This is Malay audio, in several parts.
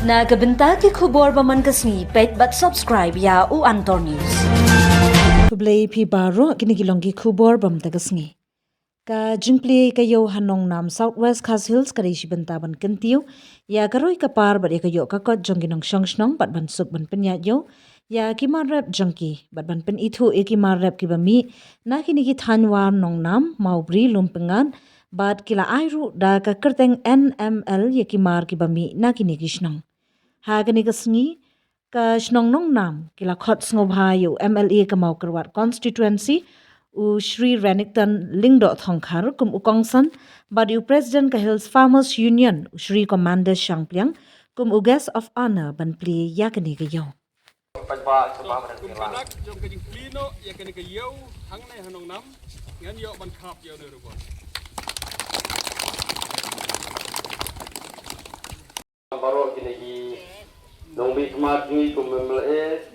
Nagabenta ki khubor baman kasni pet but subscribe ya u Antor News. Kublay pi baro kini kilonggi khubor bam tagasngi. Ka jingpli kayo hanong nam Southwest Khas Hills kari shibenta ban kentiu ya karoi kapar bat kayo kakot jonggi nong shongshnong bat ban suk ban penyayo ya kimar rap jongki bat ban pen itu kimar rap ki bami na kini ki thanwar nong nam maubri lumpengan bat kila airu da ka kerteng NML ya kimar ki bami na kini kishnong. Hagani kasngi ka shnong nong nam kila khot sngobayo MLA kamau kerwat constituency u Shri Renington Lingdo Thongkhar kum ukongsan badi President ka Hills Farmers Union Shri Commander Shangpliang kum u guest of honor ban pli yakani gayo. Kumpanak jom kajing klino yakani gayo hang nai hanong nam ngan yo ban khap yo ne rubon. Baru kini nong bi kemar ni kumemle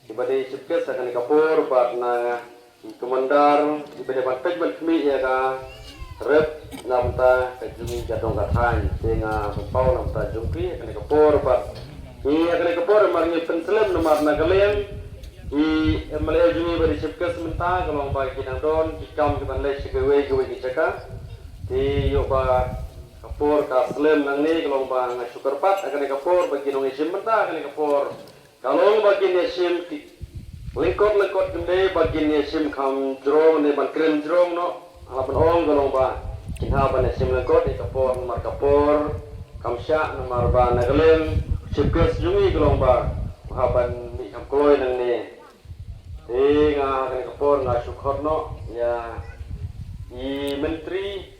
ibadai sukses akan kapur partna komandar ibadai bantai ban kemi ya ka rep namta kajumi jadong kathan tenga pau namta jumpi akan kapur part ni akan kapur marni penselem nomor nagalem i MLA jumi bari sukses menta kalau bagi nang don kikam ki banlai segewe ki caka ti yo ba kapur ka slim nang ni kalau bang syukur pat akan kapur bagi nong isim menta akan kapur kalau bagi isim lengkot gede bagi isim kam drong ne ban kren drong no alapan ong kalau bang kita ban isim lengkot di kapur mar kapur kam sya nomor ba naglem syukur jumi kalau bang haban mi kam kloy nang ni nga akan kapur nga syukur no ya i menteri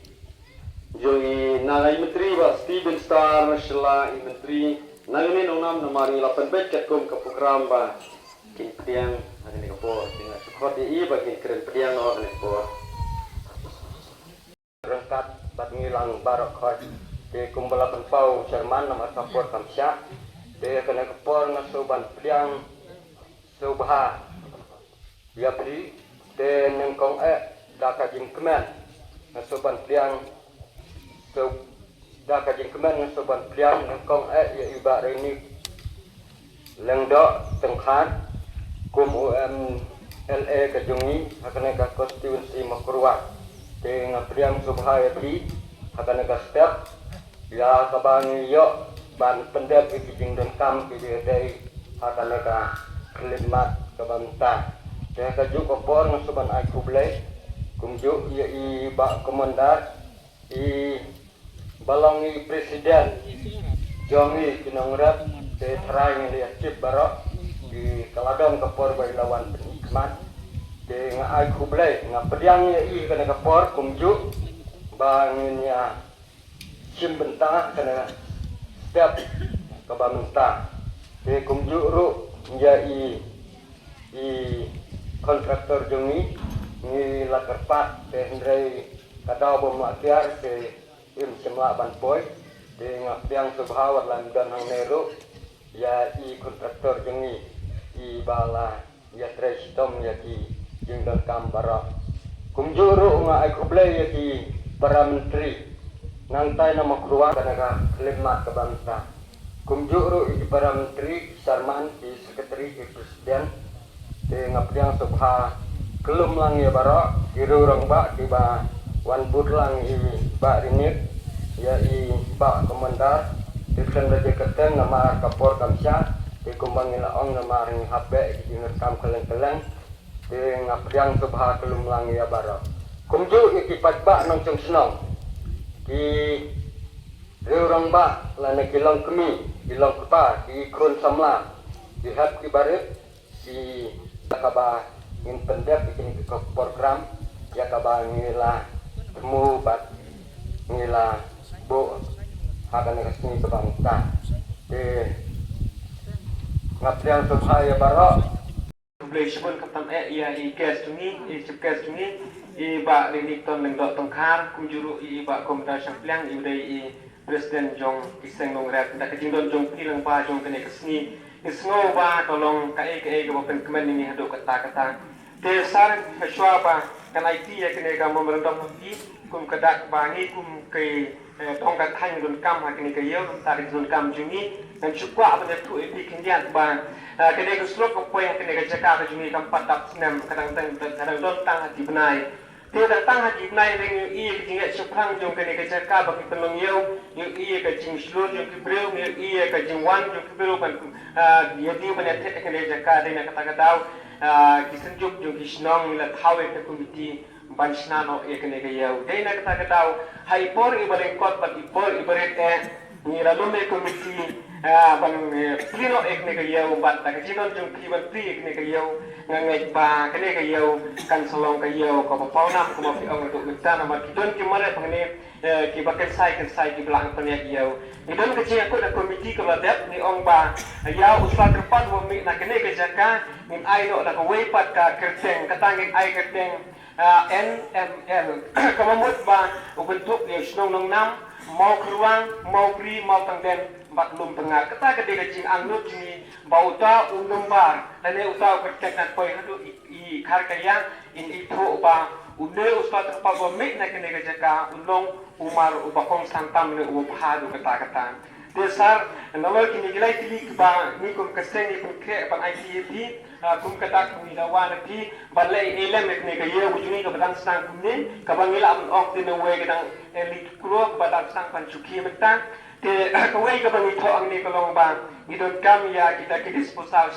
Jogi nagai menteri ba Steven Star Shela menteri nagni nonam namari 8 bet kum ke program ba kin priang agni kapor tinga sukot i ba kin keren priang no agni kapor rengkat bat ngilang barok khot de kumbala penpau Jerman nama kapor kamsya de kena kapor na soban priang sobha ya pri de nengkong daka jim kemen na soban priang so dah kajing kemen dengan soban priang nengkong ya iba ini lengdo tengkhan kum UMLA kajungi akan ka konstituensi makurwa dengan priang subhaya di akan ka step ya kabangi yo ban pendep kijing dan kam ki dei akan ka klimat kabanta de kaju kopor dengan soban ai kublai kumju ya iba komandar i balongi presiden jongi kinongrat te trai ni aktif barok di kaladon kapor bai lawan penikmat te ngai kublai nga pediang i kana kapor kumju banginya sim bentah kana setiap kabamenta te kumju ru ya i kontraktor jongi ni lakerpat te hendrai kadau bemakiar te im semla ban poi de ngapiang subhawat lan dan hang neru ya i kontraktor jengi i bala ya trestom ya ki jengdan kambara kumjuru nga ai kublai ya ki para menteri nantai nama keluar kana klimat ke bangsa kumjuru i para menteri sarman ki sekretari ki presiden de ngapiang subha kelum lang ya bara kiru rang ba ki ba wan budlang i ba rinit ya i ba komandar dikan raja keteng nama kapor kamsya di kumbang ilaong nama ring hape di ngerekam keleng-keleng di ngapriang subha kelum lang ya bara kumju ikipat ba nong chung senong di riurang ba lana kilong kemi kilong kepa di kun samla di hap ki barit di kaba ngin pendep ikini ke program ya kaba ngila temu bat ngila bu akan resmi ke bangsa de ngapriang subhaya barok boleh sebut kapten ya i kes tungi i sukses tungi i ba Renington Lingdo Thongkhar kumjuru i ba Komandar Shangpliang i udai i Presiden jong iseng nongrat dak kajingdon jong pilang ba jong kene kesni isngo ba tolong kai ke bapen kemen ini hado kata-kata te sar haswa ba kan IT ya kene ka memerintah kum kadak bangi kum ke tongkat hanya dun kam hakini ke yau tarik dun kam jungi dan cukwa apa dia tu epi kindian ba kene ke slok ko poin kene ke jaka ke jungi kam patap senam kadang don tang hati benai dia datang hati benai dengan iya ke jingat syukrang jong kene ke jaka bagi penong yau iya ke jing slur jong ke breu iya ke jing wan jong ke breu ban dia di banyak tek kene jaka dengan kata-kata kisenjuk jong kisnong ila thawe ke komiti bansnano ekene ke yau dei na kata-kata hai por ibaring kot bat ipor ibaring ni lalume komiti ban plino ekne ke yau bat ta kinon jong kiban pri ekne ke yau ngangai ba kene ke yau kan solong ke yau ko paunam ko mafi ong tu kita nama kidon ki mare pengne ki baket sai ki belang penyak yau idon ke je aku da komiti ke badap ni ong ba yau usla terpat wo mi na kene ke jaka min ai do da ko weipat ka kerteng katangin ai kerteng NML kamamut ba ubentuk yang senong nong nam mau keruang mau beri mau tangden bat lum tengah kata gede kecing angnut ni bauta unumbar dan uta kertek nak poi hadu I khar kaya in itu ba unde uspat pa gomik nak kene kejaka ulong umar ubakong santam ne ubhadu kata desar nolol kini gilai tili ba ni kum keseng ni kum kre ban ICP kum kata kum ilawan ti balai elem ne ke ye ujuni ke badang sang kumne ka bangila am ok tin we gedang elit kro badang sang pancuki menta te ka we ka bangi tho ang ni kolong ba idon kam ya kita ke disposal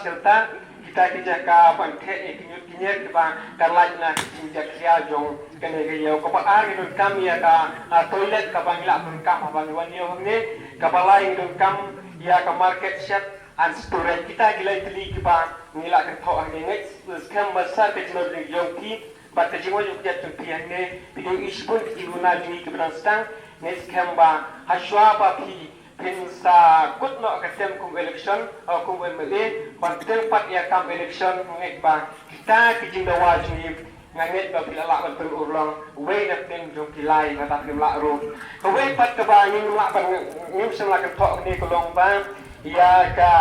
shelta kita kijaka pan the kinyut kinyet ba karlaj na kinja kria jong kene ke yo ko pa ari dun kam ya ka toilet ka bangila dun kam bang wan yo ne ka balai dun kam ya ka market shop and storage kita gilai teli ki ba ngila kan tho ang ne skam besar ke jino dun yo ki ba ke jimo yo jet tun pi ne bidung ispun ki guna ni ki bran stang ne skam ba hashwa ba pi pinsa kutno katem kum election kum MLA banten pat ya kam election nget ba kita kijing dawa juni nganget ba pilala ban urlang we na ten jong kilai kata pilala ro we pat ka ba ning la ban nim sem la kan thok ni kolong ba ya ka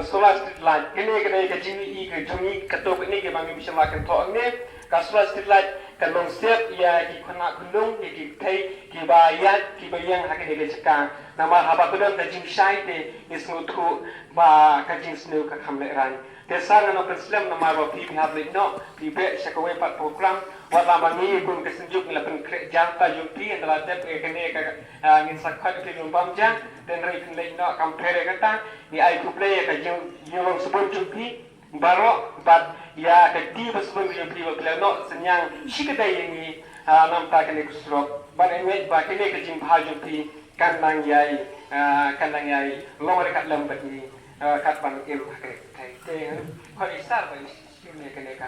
solar street light kene ke jini ke jumi katok ni ke bang nim sem la kan thok ni ka solar street light kalong siap ya ki khona kulung ki thai ki bayat ki bayang hakene ke chaka nama haba kudon da jing shai te isnu thu ba ka jing snu ka khamle ran te sang no preslam nama ba pi hab le no pi be shakawe pat program wa la mangi kun ke senjuk la pen kre janta yu pi andala te kene ka ngin sakhat ke lum bam ja ten rai kin le no compare kata ni ai ku play ka jing yong sebon ju pi baro bat ya ke ti basbon ju pi ba no senyang shikadai ni nam ta kene kusrok ban enwe ba kene ke jing bha ju pi kandang yai lomar kat lambat ni kat ban ilu kai te ko isar ba ni kene